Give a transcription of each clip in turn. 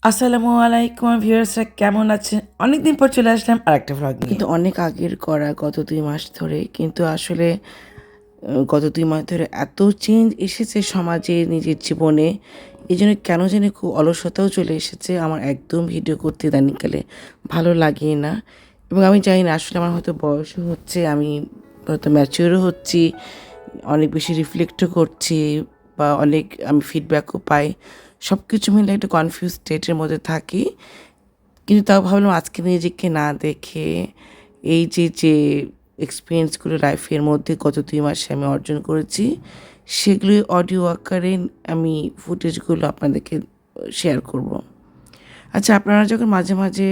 আসসালামু আলাইকুম ভিউয়ার্সরা, কেমন আছেন? অনেকদিন পর চলে আসলাম আরেকটা ভ্লগ নিয়ে। কিন্তু অনেক আগের করা গত 2 মাস ধরে। কিন্তু আসলে গত 2 মাস ধরে এত চেঞ্জ এসেছে সমাজে, নিজের জীবনে। এজন্য কেন জানি খুব অলসতাও চলে এসেছে। আমার একদম ভিডিও করতে ইদানিংকালে ভালো লাগেই না। এবং আমি জানি না, আসলে আমার হয়তো বয়সও হচ্ছে, আমি হয়তো ম্যাচিওরও হচ্ছি, অনেক বেশি রিফ্লেক্টও করছি বা অনেক আমি ফিডব্যাকও পাই। সব কিছু মিলে একটা কনফিউজ স্টেটের মধ্যে থাকি। কিন্তু তাও ভাবলাম আজকে নিজেকে না দেখে এই যে এক্সপিরিয়েন্সগুলো লাইফের মধ্যে গত 2 মাসে আমি অর্জন করেছি, সেগুলি অডিও আকারে আমি ফুটেজগুলো আপনাদেরকে শেয়ার করব। আচ্ছা, আপনারা যখন মাঝে মাঝে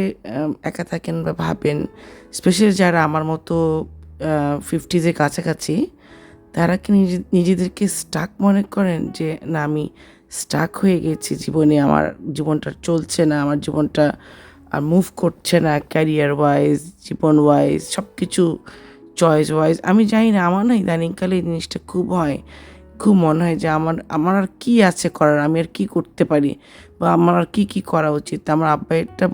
একা থাকেন বা ভাবেন, স্পেশালি যারা আমার মতো 50s-এর কাছাকাছি, তারা কি নিজেদেরকে স্টাক মনে করেন যে না, আমি স্টাক হয়ে গেছি জীবনে, আমার জীবনটা চলছে না, আমার জীবনটা আর মুভ করছে না, ক্যারিয়ার ওয়াইজ, জীবন ওয়াইজ, সব কিছু চয়েস ওয়াইজ। আমি জানি না, আমার না ইদানিংকালে এই জিনিসটা খুব হয়, খুব মনে হয় যে আমার আমার আর কী আছে করার, আমি আর কী করতে পারি বা আমার আর কী করা উচিত। আমার আব্বা এটা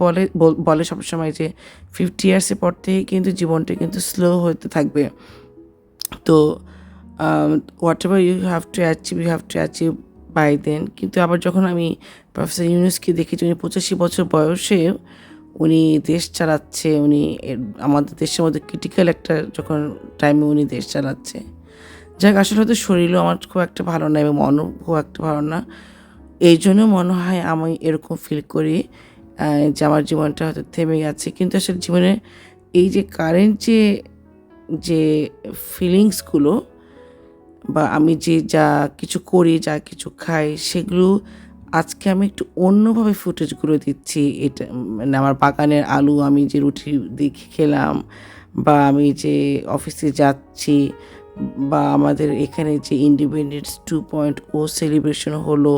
বলে সবসময় যে 50 ইয়ার্সের পর থেকে কিন্তু জীবনটা কিন্তু স্লো হতে থাকবে। তো whatever you have to achieve by then. কিন্তু আবার যখন আমি প্রফেসর ইউনূসকে দেখেছি, উনি 85 বছর বয়সে উনি দেশ চালাচ্ছে, উনি আমাদের দেশের মধ্যে ক্রিটিক্যাল একটা যখন টাইমে উনি দেশ চালাচ্ছে। যাক, আসলে হয়তো শরীরও আমার খুব একটা ভালো না এবং মনও খুব একটা ভালো না। এই জন্য মনে হয় আমি এরকম ফিল করি যে আমার জীবনটা হয়তো থেমে গেছে। কিন্তু আসলে জীবনে এই যে কারেন্ট যে ফিলিংসগুলো বা আমি যা কিছু করি, যা কিছু খাই, সেগুলো আজকে আমি একটু অন্যভাবে ফুটেজগুলো দিচ্ছি। এটা মানে আমার বাগানের আলু আমি যে রুটি দিয়ে খেলাম, বা আমি যে অফিসে যাচ্ছি, বা আমাদের এখানে যে ইন্ডিপেন্ডেন্স 2.0 সেলিব্রেশন হলো,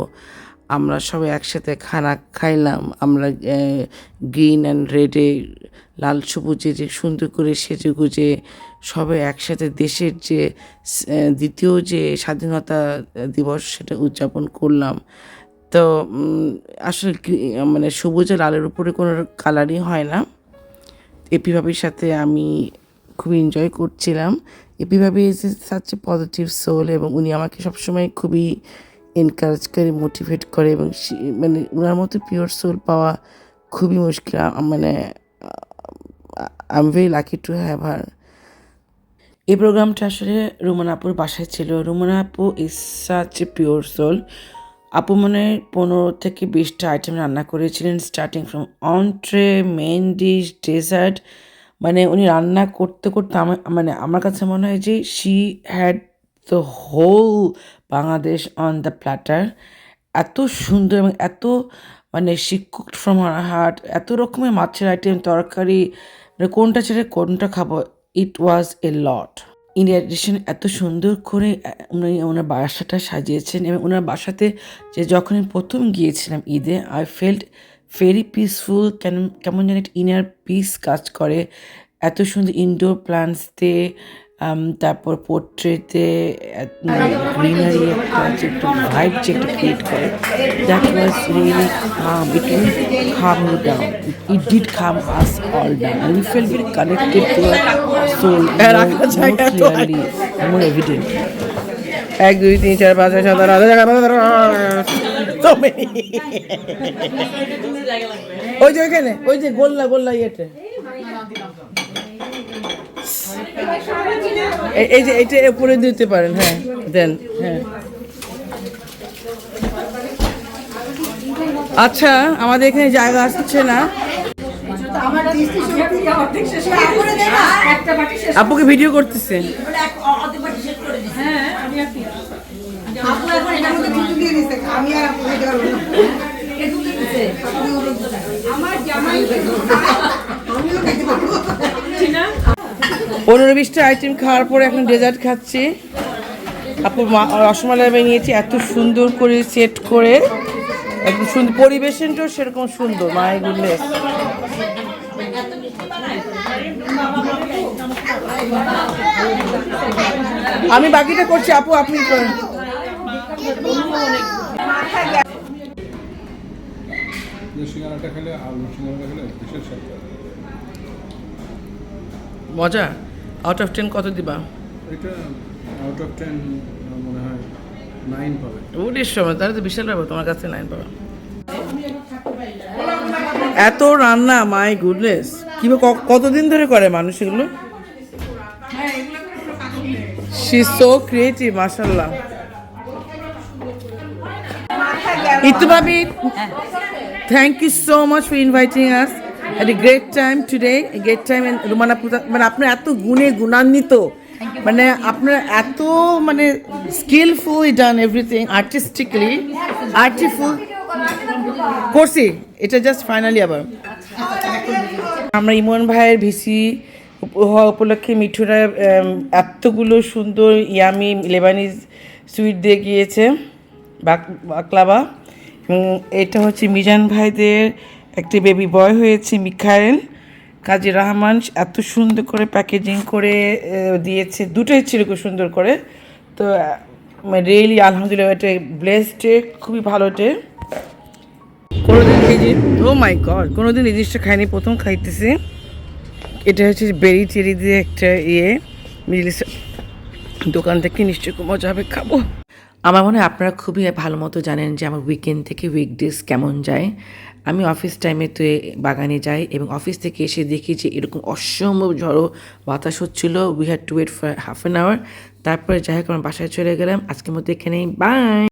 আমরা সবাই একসাথে খানা খাইলাম। আমরা গ্রিন অ্যান্ড রেডে, লাল সবুজে যে সুন্দর করে সেজেগুজে সবাই একসাথে দেশের যে দ্বিতীয় যে স্বাধীনতা দিবস, সেটা উদযাপন করলাম। তো আসলে মানে সবুজ আর লালের উপরে কোনো কালারই হয় না। এপি ভাবির সাথে আমি খুব এনজয় করছিলাম। এপি ভাবি is such a positive soul, এবং উনি আমাকে সবসময় খুবই এনকারেজ করে, মোটিভেট করে, এবং মানে ওনার মতো পিওর সোল পাওয়া খুবই মুশকিল। মানে I am very lucky to have her. এই প্রোগ্রামটা আসলে রুমানা আপুর বাসায় ছিল। রুমানা আপু is such a pure soul. আপু মনে 15 থেকে 20টা আইটেম রান্না করেছিলেন, starting from entree, main dish, dessert. মানে উনি রান্না করতে করতে আমার কাছে মনে হয় যে she had the whole Bangladesh on the platter. এত সুন্দর এবং এত মানে she cooked from her heart. এত রকমের মাছের আইটেম, তরকারি, মানে কোনটা ছেড়ে কোনটা খাবো, ইট ওয়াজ এ লট। ইন অ্যাডিশন এত সুন্দর করে উনি ওনার বাসাটা সাজিয়েছেন, এবং ওনার বাসাতে যে যখন আমি প্রথম গিয়েছিলাম ঈদে, আই ফেল্ট ভেরি পিসফুল। কেমন যেন একটা ইনার পিস কাজ করে। এত সুন্দর ইনডোর প্ল্যান্টসতে, তারপর পোর্ট্রেতে গ্রিনারি একটা ভাইব যে একটা ক্রিয়েট করে, that was really calm. It really calm you down. It did calm us all down, and we felt very connected to our soul more clearly, more evident. 1 2 3 4 5 6 7 8 9 so many. ওই যে ওইখানে ওই যে গোল্লা গোল্লা ইয়েতে, এই যে এটা উপরে দিতে পারেন। হ্যাঁ, দেন। হ্যাঁ, আচ্ছা, আমাদের এখানে জায়গা আসছে না। আপুকে ভিডিও করতেছে। পনেরো 20টা আইটেম খাওয়ার পরে এখন ডেজার্ট খাচ্ছি। আপুর রসমালাই বানিয়েছি এত সুন্দর করে সেট করে, একদম সুন্দর, পরিবেশনটাও সেরকম সুন্দর। My goodness. আমি বাকিটা করছি, আপু আপনি করেন। যে সিঙ্গারাটা খেলে আলু সিঙ্গারাটা খেলে বিশেষ স্বাদ। মজা। আউট অফ 10 কত দিবা? এটা আউট অফ 10 মনে হয় 9 পাবে। ওটির সময় তাহলে তো বিশাল ব্যাপার, তোমার কাছে 9 পাবা। এত রান্না, মাই গুডনেস। কিভাবে কতদিন ধরে করে মানুষ এগুলো? শি ইজ সো ক্রিয়েটিভ, মাশাআল্লাহ। ইতু ভাবি, thank you so much for inviting us. Had a great time today, a great time in রুমানাপুর। মানে আপনার এত গুণে গুণান্বিত, মানে আপনার এত মানে স্কিলফুল ডান এভরিথিং, আর্টিস্টিকলি আর্টিফুল করছি। এটা জাস্ট ফাইনালি আবার আমরা ইমন ভাইয়ের ভিসি হওয়া উপলক্ষে মিঠুরা এতগুলো সুন্দর ইয়ামি লেবানিজ সুইট দিয়ে গিয়েছে, বাকলাবা। এটা হচ্ছে মিজান ভাইদের একটি বেবি বয় হয়েছে মিখায়েল। কাজী রহমান এত সুন্দর করে প্যাকেজিং করে দিয়েছে, দুটোই ছিল খুব সুন্দর করে। তো রিয়েলি আলহামদুলিল্লাহ, এটা ব্লেসড, খুবই ভালো ডে। কোনোদিন এই যে ও মাই গড, কোনোদিন এই জিনিসটা খাইনি, প্রথম খাইতেছি। এটা হচ্ছে বেরি চেরি দিয়ে একটা মিডল ইস্ট দোকান থেকে, নিশ্চয়ই খুব মজা হবে, খাবো। আমার মনে হয় আপনারা খুবই ভালো মতো জানেন যে আমার উইকেন্ড থেকে উইকডেজ কেমন যায়। আমি অফিস টাইমে তো বাগানে যাই এবং অফিস থেকে এসে দেখি যে এরকম অসম্ভব ঝড়ো বাতাস হচ্ছিলো। We had to wait for half an hour. তারপরে যাই হোক আমার বাসায় চলে গেলাম। আজকের মধ্যে এখানেই, বাই।